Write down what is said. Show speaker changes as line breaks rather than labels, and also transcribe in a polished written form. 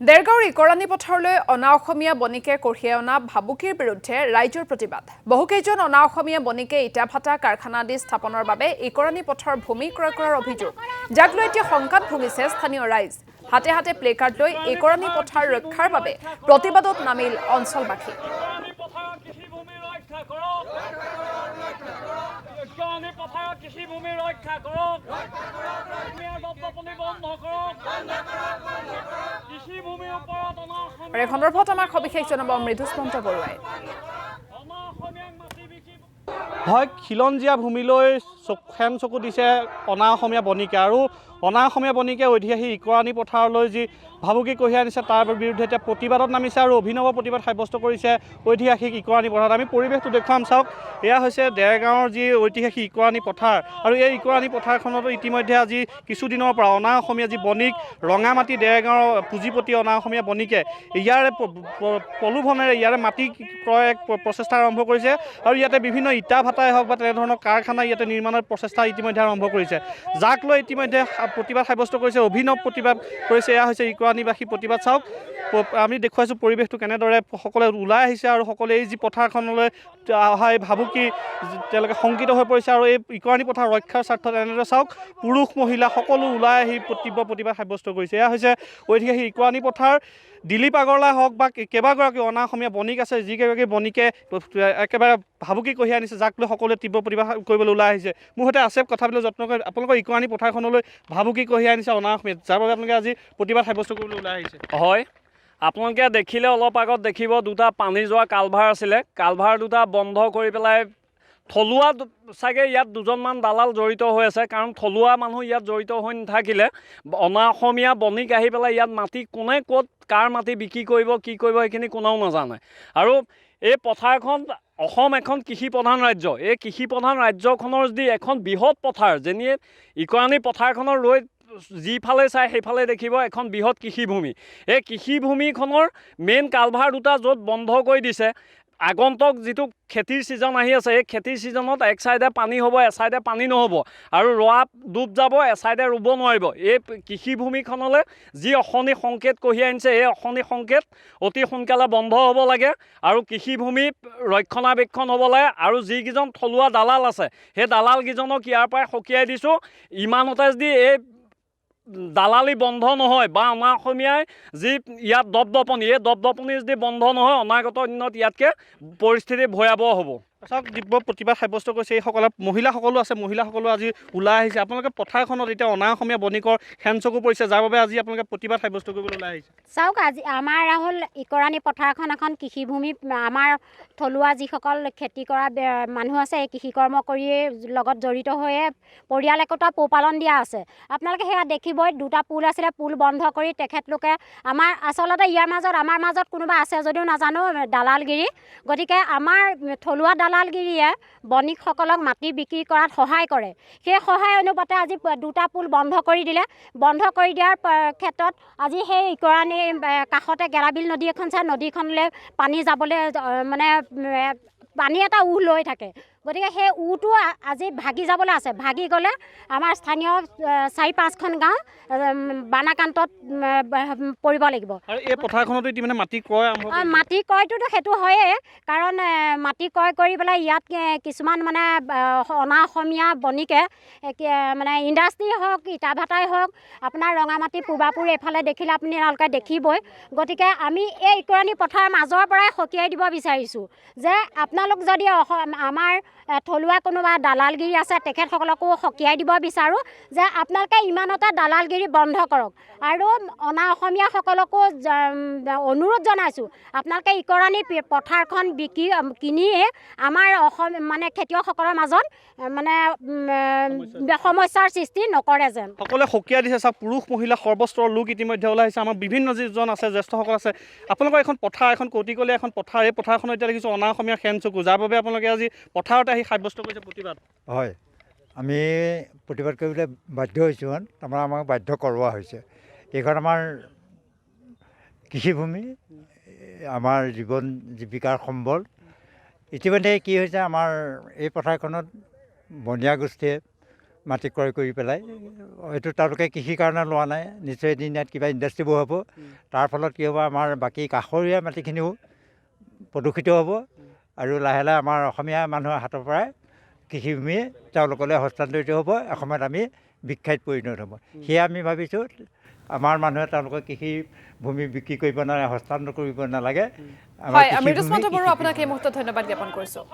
দেৰগাঁৱৰ ইকৰাণী পথাৰলৈ অনা অসমীয়া বণিকে কঢ়িয়াই অনা ভাবুকিৰ বিৰুদ্ধে ৰাইজৰ প্ৰতিবাদ। বহুকেইজন অনা অসমীয়া বণিকে ইটা ভাটা কাৰখানা আদি স্থাপনৰ বাবে ইকৰাণী পথাৰ ভূমি ক্ৰয় কৰাৰ অভিযোগ, যাক লৈ এতিয়া শংকাত ভুগিছে স্থানীয় ৰাইজ। হাতে হাতে প্লেকাৰ্ড লৈ ইকৰাণী পথাৰ ৰক্ষাৰ বাবে প্ৰতিবাদত নামিল অঞ্চলবাসী। আৰু এই সন্দৰ্ভত আমাক সবিশেষ জনাব মৃদুস্মন্ত বৰুৱাই।
হয়, খিলঞ্জীয়া ভূমিলৈ ফেন চকু দিছে অনা অসমীয়া বণিকে, আৰু অনা অসমীয়া বণিকে ঐতিহাসিক ইকৰাণী পথাৰলৈ যি ভাবুকি কঢ়িয়াই আনিছে তাৰ বিৰুদ্ধে এতিয়া প্ৰতিবাদত নামিছে আৰু অভিনৱ প্ৰতিবাদ সাব্যস্ত কৰিছে ঐতিহাসিক ইকৰাণী পথাৰত। আমি পৰিৱেশটো দেখুৱাম, চাওক, এয়া হৈছে দেৰগাঁৱৰ যি ঐতিহাসিক ইকৰাণী পথাৰ, আৰু এই ইকৰাণী পথাৰখনতো ইতিমধ্যে আজি কিছুদিনৰ পৰা অনা অসমীয়া যি বণিক ৰঙামাটি দেৰগাঁৱৰ পুঁজিপতি অনা অসমীয়া বণিকে ইয়াৰে প্ৰলোভনেৰে ইয়াৰে মাটি ক্ৰয় প্ৰচেষ্টা আৰম্ভ কৰিছে, আৰু ইয়াতে বিভিন্ন ইটা ভাটাই হওক বা তেনেধৰণৰ কাৰখানা ইয়াতে নিৰ্মাণৰ প্ৰচেষ্টা ইতিমধ্যে আৰম্ভ কৰিছে, যাক লৈ ইতিমধ্যে প্ৰতিবাদ সাব্যস্ত কৰিছে, অভিনৱ প্ৰতিবাদ কৰিছে। এয়া হৈছে ইকৰাণীবাসী প্ৰতিবাদ। চাওক, আমি দেখুৱাইছোঁ পৰিৱেশটো কেনেদৰে সকলোৱে ওলাই আহিছে, আৰু সকলোৱে এই যি পথাৰখনলৈ অহা এই ভাবুকি তেওঁলোকে শংকিত হৈ পৰিছে, আৰু এই ইকৰাণী পথাৰ ৰক্ষাৰ স্বাৰ্থত এনেদৰে চাওক পুৰুষ মহিলা সকলো ওলাই আহি তীব্ৰ প্ৰতিবাদ সাব্যস্ত কৰিছে। এয়া হৈছে ঐতিহাসিক ইকৰাণী পথাৰ। দিলীপ আগৰৱালাই হওক বা কেইবাগৰাকী অনা অসমীয়া বণিক আছে, যিকেইগৰাকী বণিকে একেবাৰে ভাবুকি কঢ়িয়াই আনিছে, যাক লৈ সকলোৱে তীব্ৰ প্ৰতিবাদ কৰিবলৈ ওলাই আহিছে। মোৰ সৈতে আছে কথা পাতিবলৈ যত্ন কৰি আপোনালোকৰ ইকৰাণী পথাৰখনলৈ ভাবুকি কঢ়িয়াই আনিছে অনা অসমীয়া, যাৰ বাবে আপোনালোকে আজি প্ৰতিবাদ সাব্যস্ত কৰিবলৈ ওলাই আহিছে।
হয়, আপোনালোকে দেখিলে অলপ আগত দেখিব দুটা পানী যোৱা কালভাৰ আছিলে, কালভাৰ দুটা বন্ধ কৰি পেলাই থলুৱা চাগে ইয়াত দুজনমান দালাল জড়িত হৈ আছে, কাৰণ থলুৱা মানুহ ইয়াত জড়িত হৈ নাথাকিলে অনা অসমীয়া বণিক আহি পেলাই ইয়াত মাটি কোনে ক'ত কাৰ মাটি বিক্ৰী কৰিব কি কৰিব সেইখিনি কোনেও নাজানে। আৰু এই পথাৰখন অসম এখন কৃষি প্ৰধান ৰাজ্য, এই কৃষি প্ৰধান ৰাজ্যখনৰ যদি এখন বৃহৎ পথাৰ যেনে ইকৰাণী পথাৰখনৰ ৰৈ যিফালে চাই সেইফালে দেখিব এখন বৃহৎ কৃষিভূমি। এই কৃষিভূমিখনৰ মেইন কালভাৰ দুটা য'ত বন্ধ কৰি দিছে, আগন্তুক যিটো খেতিৰ ছিজন আহি আছে, এই খেতিৰ ছিজনত এক চাইডে পানী হ'ব, এচাইডে পানী নহ'ব, আৰু ৰোৱা ডুব যাব, এচাইডে ৰুব নোৱাৰিব। এই কৃষিভূমিখনলৈ যি অশনি সংকেত কঢ়িয়াই আনিছে, এই অশনি সংকেত অতি সোনকালে বন্ধ হ'ব লাগে, আৰু কৃষিভূমি ৰক্ষণাবেক্ষণ হ'ব লাগে। আৰু যিকেইজন থলুৱা দালাল আছে সেই দালালকেইজনক ইয়াৰ পৰাই সকীয়াই দিছোঁ, ইমানতে যদি এই দালালি বন্ধ নহয় বা অনা অসমীয়াই যি ইয়াত দপদপনি, এই দপদপনি যদি বন্ধ নহয়, অনাগত দিনত ইয়াতকৈ পৰিস্থিতি ভয়াৱহ হ'ব।
চাওক, তীব্ৰ প্ৰতিবাদ সাব্যস্ত কৰিছে এইসকলে। মহিলাসকলো আছে, মহিলাসকলো আজি ওলাই আহিছে। আপোনালোকে পথাৰখনত এতিয়া অনা অসমীয়া বণিকৰ হেনচকু পৰিছে, যাৰ বাবে আজি আপোনালোকে প্ৰতিবাদ সাব্যস্ত কৰিবলৈ ওলাই আহিছে।
চাওক, আজি আমাৰ হ'ল ইকৰাণী পথাৰখন এখন কৃষিভূমি। আমাৰ থলুৱা যিসকল খেতি কৰা মানুহ আছে, এই কৃষিকৰ্ম কৰিয়ে লগত জড়িত হৈয়ে পৰিয়াল একোটা পোহপালন দিয়া আছে। আপোনালোকে সেয়া দেখিবই, দুটা পুল আছিলে, পুল বন্ধ কৰি তেখেতলোকে আমাৰ আচলতে ইয়াৰ মাজত আমাৰ মাজত কোনোবা আছে যদিও নাজানো দালালগিৰি, গতিকে আমাৰ থলুৱা দালালগিৰিয়ে বণিকসকলক মাটি বিক্ৰী কৰাত সহায় কৰে। সেই সহায় অনুপাতে আজি দুটা পুল বন্ধ কৰি দিলে। বন্ধ কৰি দিয়াৰ ক্ষেত্ৰত আজি সেই ইকৰাণী কাষতে গেৰাবিল নদী এখন আছে, নদীখনলৈ পানী যাবলৈ মানে পানী এটা লৈ থাকে, গতিকে সেই উটো আজি ভাগি যাবলৈ আছে। ভাগি গ'লে আমাৰ স্থানীয় ৪-৫খন গাঁও বানাক্ৰান্তত পৰিব লাগিব।
আৰু এই পথাৰখনতো ইতিমধ্যে মাটি ক্ৰয় আৰম্ভ কৰিছে।
মাটি ক্ৰয়টোতো সেইটো হয়েই, কাৰণ মাটি ক্ৰয় কৰি পেলাই ইয়াত কিছুমান মানে অনা অসমীয়া বণিকে মানে ইণ্ডাষ্ট্ৰী হওক, ইটা ভাটাই হওক, আপোনাৰ ৰঙামাটি পূবাপুৰ এইফালে দেখিলে আপুনি তেওঁলোকে দেখিবই। গতিকে আমি এই ইকৰাণী পথাৰৰ মাজৰ পৰাই সকীয়াই দিব বিচাৰিছোঁ যে আপোনালোক যদি আমাৰ থলুৱা কোনোবা দালালগিৰি আছে, তেখেতসকলকো সকীয়াই দিব বিচাৰোঁ যে আপোনালোকে ইমানতে দালালগিৰি বন্ধ কৰক। আৰু অনা অসমীয়াসকলকো অনুৰোধ জনাইছোঁ, আপোনালোকে ইকৰাণী পথাৰখন কিনিয়ে আমাৰ অসম মানে খেতিয়কসকলৰ মাজত মানে সমস্যাৰ সৃষ্টি নকৰে যেন।
সকলোৱে সকীয়াই দিছে। চাওক, পুৰুষ মহিলা সৰ্বস্তৰৰ লোক ইতিমধ্যে ওলাই আহিছে। আমাৰ বিভিন্ন যিজন আছে জ্যেষ্ঠসকল আছে। আপোনালোকৰ এখন পথাৰ, এখন কৌটিকলীয়া এখন পথাৰ, এই পথাৰখনত এতিয়া দেখিছোঁ অনা অসমীয়া হেনচকু, যাৰ বাবে আপোনালোকে আজি পথাৰতে আহি সাব্যস্ত কৰিছে প্ৰতিবাদ।
হয়, আমি প্ৰতিবাদ কৰিবলৈ বাধ্য হৈছোঁ, তাৰমানে আমাক বাধ্য কৰোৱা হৈছে। এইখন আমাৰ কৃষিভূমি, আমাৰ জীৱন জীৱিকাৰ সম্বল। ইতিমধ্যে কি হৈছে, আমাৰ এই পথাৰখনত বনিয়া গোষ্ঠীয়ে মাটি ক্ৰয় কৰি পেলাই হয়তো তেওঁলোকে কৃষিৰ কাৰণে লোৱা নাই নিশ্চয় এদিন ইয়াত কিবা ইণ্ডাষ্ট্ৰী বহাব তাৰ ফলত কি হ'ব আমাৰ বাকী কাষৰীয়া মাটিখিনিও প্ৰদূষিত হ'ব আৰু লাহে লাহে আমাৰ অসমীয়া মানুহৰ হাতৰ পৰাই কৃষিভূমি তেওঁলোকলৈ হস্তান্তৰিত হ'ব এসময়ত আমি বিখ্যাত পৰিণত হ'ব সেয়া আমি ভাবিছোঁ আমাৰ মানুহে তেওঁলোকৰ কৃষি ভূমি বিক্ৰী কৰিব নালাগে হস্তান্তৰ কৰিব নালাগে
হয় মৃদুস্মন্ত বড়ো আপোনাক এই মুহূৰ্তত ধন্যবাদ জ্ঞাপন কৰিছোঁ।